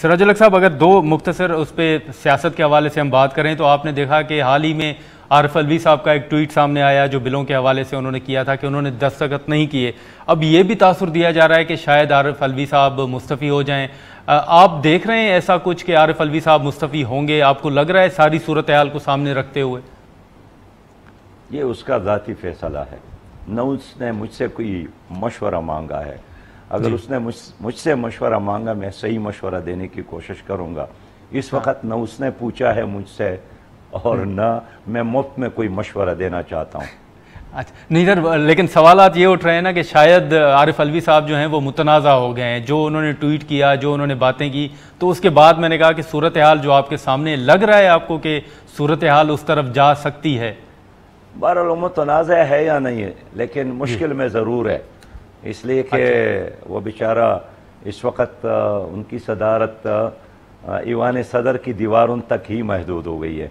سراج الحق صاحب، اگر دو مختصر اس پہ سیاست کے حوالے سے ہم بات کریں تو آپ نے دیکھا کہ حال ہی میں عارف الوی صاحب کا ایک ٹویٹ سامنے آیا جو بلوں کے حوالے سے انہوں نے کیا تھا کہ انہوں نے دستخط نہیں کیے. اب یہ بھی تاثر دیا جا رہا ہے کہ شاید عارف الوی صاحب مستعفی ہو جائیں. آپ دیکھ رہے ہیں ایسا کچھ کہ عارف الوی صاحب مستعفی ہوں گے؟ آپ کو لگ رہا ہے ساری صورتحال کو سامنے رکھتے ہوئے؟ یہ اس کا ذاتی فیصلہ ہے. نہ اس نے مجھ سے کوئی مشورہ مانگا ہے. اگر اس نے مجھ سے مشورہ مانگا میں صحیح مشورہ دینے کی کوشش کروں گا. اس وقت نہ اس نے پوچھا ہے مجھ سے اور نہ میں مفت میں کوئی مشورہ دینا چاہتا ہوں. اچھا نہیں سر، لیکن سوالات یہ اٹھ رہے ہیں نا کہ شاید عارف الوی صاحب جو ہیں وہ متنازع ہو گئے ہیں. جو انہوں نے ٹویٹ کیا، جو انہوں نے باتیں کی، تو اس کے بعد میں نے کہا کہ صورتحال جو آپ کے سامنے لگ رہا ہے آپ کو کہ صورتحال اس طرف جا سکتی ہے. بہرحال وہ متنازع ہے یا نہیں ہے لیکن مشکل میں ضرور ہے، اس لیے کہ وہ بیچارہ اس وقت ان کی صدارت ایوان صدر کی دیواروں تک ہی محدود ہو گئی ہے.